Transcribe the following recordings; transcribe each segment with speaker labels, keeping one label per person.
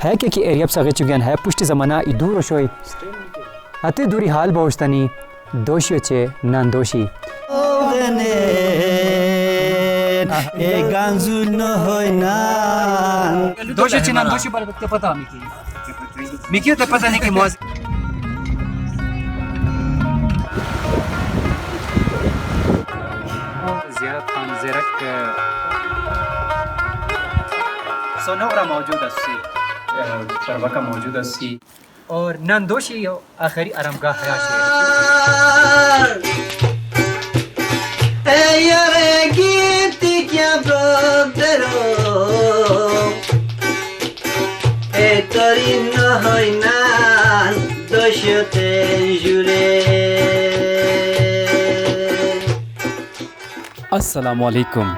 Speaker 1: ہے کہ ایریا ساگے چگیان ہے پشتی زمانہ دور شوی اتے دوری حال بوشتنی دوشی چے نان دوشی دوشی چے نان دوشی بارے تے پتہ میکی تے پتہ نہیں کہ موز زیارت خان زیرک سونورا موجود اسی پروکا موجود اسی اور نندوشی آخری آرامگاہ ہے
Speaker 2: السلام علیکم.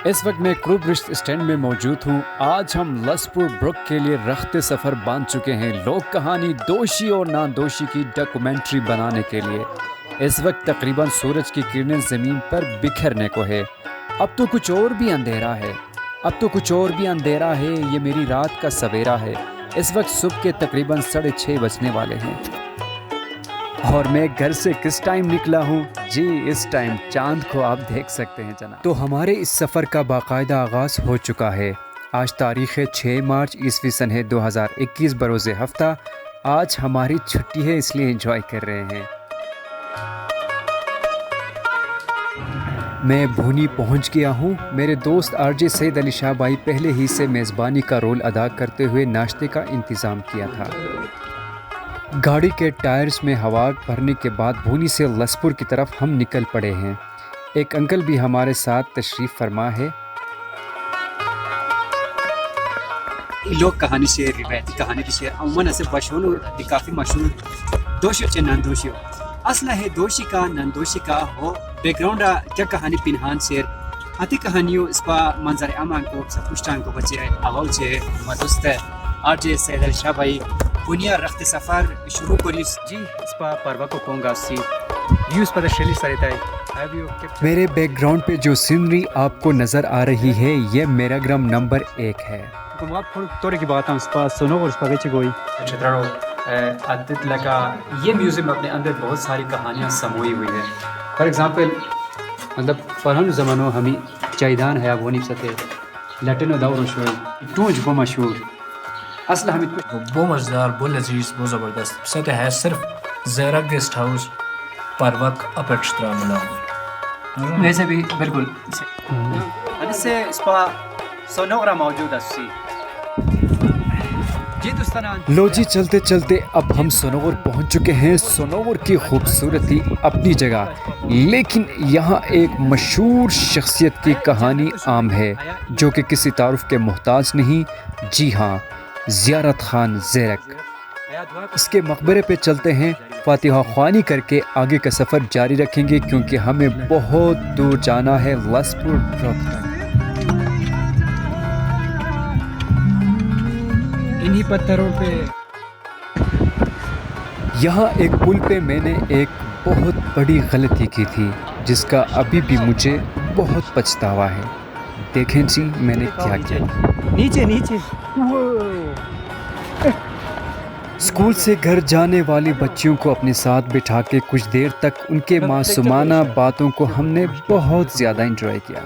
Speaker 2: اس وقت میں کرو برج اسٹینڈ میں موجود ہوں. آج ہم لسپور بروک کے لیے رخت سفر باندھ چکے ہیں لوک کہانی دوشی اور ناندوشی کی ڈاکومنٹری بنانے کے لیے. اس وقت تقریباً سورج کی کرنیں زمین پر بکھرنے کو ہے. اب تو کچھ اور بھی اندھیرا ہے. یہ میری رات کا سویرا ہے. اس وقت صبح کے تقریباً 6:30 بجنے والے ہیں. اور میں گھر سے کس ٹائم نکلا ہوں؟ جی اس ٹائم چاند کو آپ دیکھ سکتے ہیں جناب. تو ہمارے اس سفر کا باقاعدہ آغاز ہو چکا ہے. آج تاریخ 6 مارچ عیسوی سن ہے 2021 بروز ہفتہ. آج ہماری چھٹی ہے اس لیے انجوائے کر رہے ہیں. میں بھونی پہنچ گیا ہوں. میرے دوست آر جے سید علی شاہ بھائی پہلے ہی سے میزبانی کا رول ادا کرتے ہوئے ناشتے کا انتظام کیا تھا. گاڑی کے ٹائرز میں ہوا بھرنے کے بعد بھونی سے لسپور کی طرف ہم نکل پڑے ہیں. ایک انکل بھی ہمارے ساتھ تشریف فرما ہے.
Speaker 1: لوگ کہانی سے روایتی کہانی کی شعر عموماً ایسے بشون کافی مشہور دوشی چے نندوشی اصل ہے دوشی کا نندوشی کا ہو بیک گراؤنڈ کیا کہانی پنہان شعر آتی کہانیوں اس پا منظر عام کو سب پشتان کو بچے اول چے مدست آر جے سید علی شاہ بھائی بنیا رخت سفر شروع کری جی اس پا پروا کو پونگا سی ویوز پر شیلی سریتا ہے.
Speaker 2: میرے بیک گراؤنڈ پہ جو سینری آپ کو نظر آ رہی ہے یہ میرا گرام نمبر 1 ہے.
Speaker 1: توڑے کی بات ہم اس پا سنو اور اس پا گئے گوئی چھترانو عدد لگا. یہ میوزیم اپنے اندر بہت ساری کہانیاں سموئی ہوئی ہے. فار ایگزامپل مطلب فرہن زمانوں ہمیں چائیدان ہے وہ نہیں سکتے لٹنو دور شوئی ٹونج بو مشہور اصل ہمیں
Speaker 3: بہت مزیدار بہت لذیذ بہت زبردست سطح ہے. صرف زیرا گیسٹ ہاؤس پروک اپیکشترا ملا
Speaker 1: ویسے بھی بالکل اس سے اس پا سونورا موجود اسی.
Speaker 2: لو جی چلتے چلتے اب ہم سنور پہنچ چکے ہیں. سنور کی خوبصورتی اپنی جگہ لیکن یہاں ایک مشہور شخصیت کی کہانی عام ہے جو کہ کسی تعارف کے محتاج نہیں. جی ہاں زیارت خان زیرک. اس کے مقبرے پہ چلتے ہیں. فاتحہ خوانی کر کے آگے کا سفر جاری رکھیں گے کیونکہ ہمیں بہت دور جانا ہے لسپور بروک تک.
Speaker 1: انہی پتھروں پہ
Speaker 2: یہاں ایک پل پہ میں نے ایک بہت بڑی غلطی کی تھی جس کا ابھی بھی مجھے بہت پچھتاوا ہے. دیکھیں جی میں نے کیا کیا.
Speaker 1: نیچے
Speaker 2: اسکول سے گھر جانے والی بچیوں کو اپنے ساتھ بٹھا کے کچھ دیر تک ان کے معصومانہ باتوں کو ہم نے بہت زیادہ انجوائے کیا.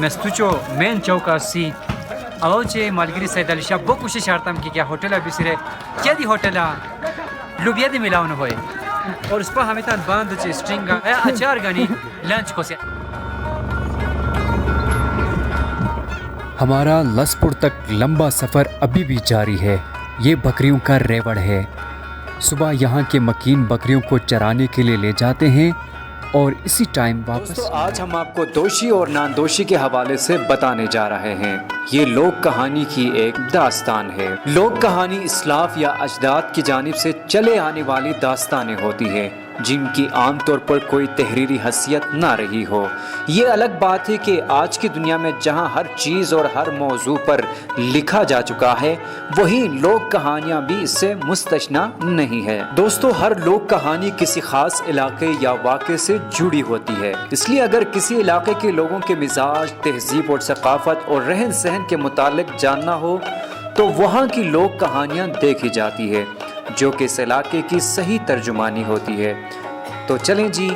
Speaker 1: مستوچو مین چوک سی او چے مالگری سید علی شاہ بہت کوشش کرتا ہم کہ کیا ہوٹل ابھی سرے کیا دی ہوٹل لوبیا دی ملاؤن ہوئے اور اس پا ہمیں تان باندھ چے سٹرنگ اچار گانی لنچ کو سے.
Speaker 2: ہمارا لسپور تک لمبا سفر ابھی بھی جاری ہے. یہ بکریوں کا ریوڑ ہے. صبح یہاں کے مکین بکریوں کو چرانے کے لیے لے جاتے ہیں اور اسی ٹائم واپس. دوستو آج ہم آپ کو دوشی اور ناندوشی کے حوالے سے بتانے جا رہے ہیں. یہ لوک کہانی کی ایک داستان ہے. لوک کہانی اسلاف یا اجداد کی جانب سے چلے آنے والی داستانیں ہوتی ہے جن کی عام طور پر کوئی تحریری حیثیت نہ رہی ہو۔ یہ الگ بات ہے کہ آج کی دنیا میں جہاں ہر چیز اور ہر موضوع پر لکھا جا چکا ہے، وہی لوک کہانیاں بھی اس سے مستثنیٰ نہیں ہے۔ دوستو، ہر لوک کہانی کسی خاص علاقے یا واقعے سے جڑی ہوتی ہے، اس لیے اگر کسی علاقے کے لوگوں کے مزاج، تہذیب اور ثقافت اور رہن سہن کے متعلق جاننا ہو تو وہاں کی لوک کہانیاں دیکھی جاتی ہے، جو کہ اس علاقے کی صحیح ترجمانی ہوتی ہے۔ تو چلیں جی،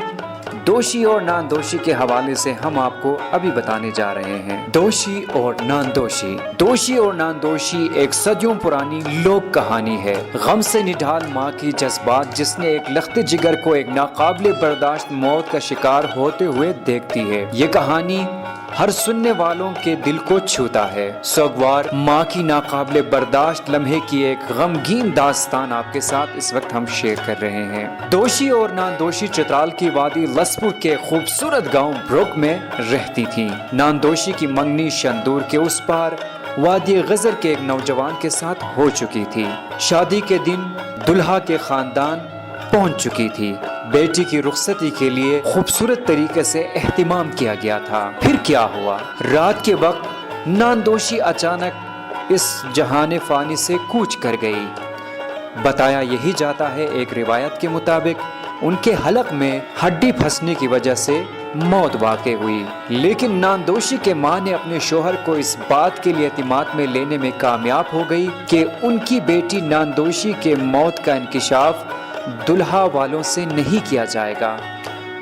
Speaker 2: دوشی اور ناندوشی کے حوالے سے ہم آپ کو ابھی بتانے جا رہے ہیں۔ دوشی اور ناندوشی۔ دوشی اور ناندوشی ایک صدیوں پرانی لوک کہانی ہے۔ غم سے نڈھال ماں کی جذبات جس نے ایک لخت جگر کو ایک ناقابل برداشت موت کا شکار ہوتے ہوئے دیکھتی ہے۔ یہ کہانی ہر سننے والوں کے دل کو چھوتا ہے۔ سوگوار ماں کی ناقابل برداشت لمحے کی ایک غمگین داستان آپ کے ساتھ اس وقت ہم شیئر کر رہے ہیں۔ دوشی اور ناندوشی چترال کی وادی لسپور کے خوبصورت گاؤں بروک میں رہتی تھیں۔ ناندوشی کی منگنی شندور کے اس پار وادی غزر کے ایک نوجوان کے ساتھ ہو چکی تھی۔ شادی کے دن دلہا کے خاندان پہنچ چکی تھی۔ بیٹی کی رخصتی کے لیے خوبصورت طریقے سے اہتمام کیا گیا تھا۔ پھر کیا ہوا؟ رات کے وقت ناندوشی اچانک اس جہان فانی سے کوچ کر گئی۔ بتایا یہی جاتا ہے، ایک روایت کے مطابق ان کے حلق میں ہڈی پھنسنے کی وجہ سے موت واقع ہوئی، لیکن ناندوشی کے ماں نے اپنے شوہر کو اس بات کے لیے اعتماد میں لینے میں کامیاب ہو گئی کہ ان کی بیٹی ناندوشی کے موت کا انکشاف دلہا والوں سے نہیں کیا جائے گا۔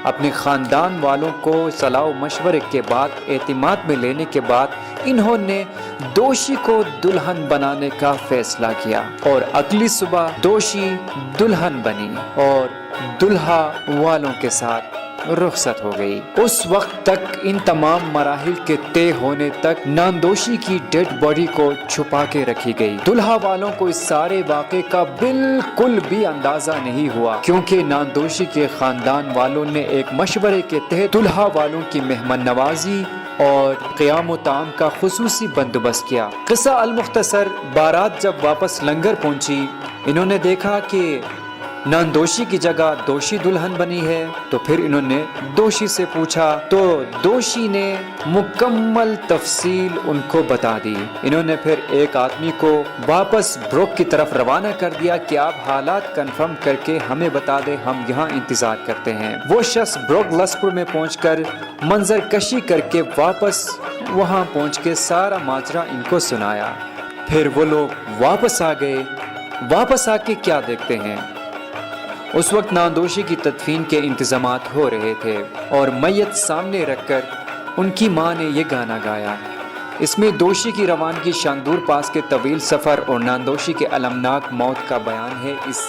Speaker 2: اپنے خاندان والوں کو صلاح و مشورے کے بعد اعتماد میں لینے کے بعد انہوں نے دوشی کو دلہن بنانے کا فیصلہ کیا اور اگلی صبح دوشی دلہن بنی اور دلہا والوں کے ساتھ رخصت ہو گئی۔ اس وقت تک ان تمام مراحل کے طے ہونے تک ناندوشی کی ڈیڈ باڈی کو چھپا کے رکھی گئی۔ دلہا والوں کو اس سارے واقعے کا بالکل بھی اندازہ نہیں ہوا، کیونکہ ناندوشی کے خاندان والوں نے ایک مشورے کے تحت دلہا والوں کی مہمان نوازی اور قیام و طعام کا خصوصی بندوبست کیا۔ قصہ المختصر، بارات جب واپس لنگر پہنچی، انہوں نے دیکھا کہ ناندوشی کی جگہ دوشی دلہن بنی ہے، تو پھر انہوں نے دوشی سے پوچھا تو دوشی نے مکمل تفصیل ان کو بتا دی۔ انہوں نے پھر ایک آدمی کو واپس بروک کی طرف روانہ کر دیا کہ آپ حالات کنفرم کر کے ہمیں بتا دیں، ہم یہاں انتظار کرتے ہیں۔ وہ شخص بروک لسپور میں پہنچ کر منظر کشی کر کے واپس وہاں پہنچ کے سارا ماجرا ان کو سنایا۔ پھر وہ لوگ واپس آ گئے۔ واپس آ کے کیا دیکھتے ہیں؟ اس وقت ناندوشی کی تدفین کے انتظامات ہو رہے تھے اور میت سامنے رکھ کر ان کی ماں نے یہ گانا گایا۔ اس میں دوشی کی روانگی شاندور پاس کے طویل سفر اور ناندوشی کے المناک موت کا بیان ہے۔ اس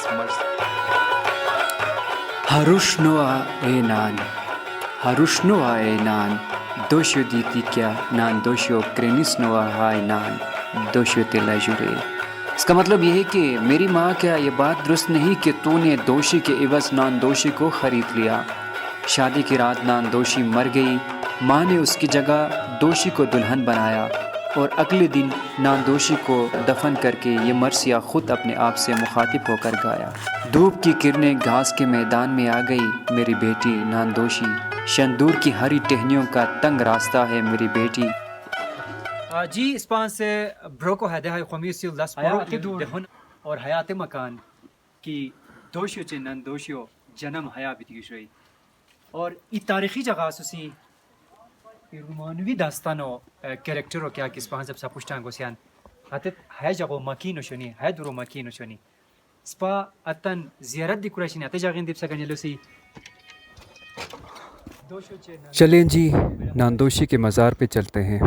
Speaker 1: ہروشنوا اے نان دوشیو دیتی کیا نان دوشیو کرینسنوا ہائے نان دوشیو تلا جڑے۔ اس کا مطلب یہ ہے کہ میری ماں، کیا یہ بات درست نہیں کہ تو نے دوشی کے عوض ناندوشی کو خرید لیا؟ شادی کی رات ناندوشی مر گئی، ماں نے اس کی جگہ دوشی کو دلہن بنایا اور اگلے دن ناندوشی کو دفن کر کے یہ مرثیہ خود اپنے آپ سے مخاطب ہو کر گایا۔ دھوپ کی کرنیں گھاس کے میدان میں آ گئی، میری بیٹی ناندوشی، شندور کی ہری ٹہنیوں کا تنگ راستہ ہے میری بیٹی۔ جی اسپان سے بروکو ہے دہائی خمیسی لسپورو دہن اور حیات مکان کی دوشیو چنن دوشیو جنم حیا بیتی شوی اور ای تاریخی جگہ سوسی رومانوی داستانو کریکٹرو کیا کس پہن سب سپوشتان گوسیان حتت ہے جگو مکینو شونی ہے درو مکینو شونی سپا اتن زیارت دی کرشنی اتے جاگین دیپ سگنی لوسی۔
Speaker 2: چلیں جی، ناندوشی کے مزار پہ چلتے ہیں۔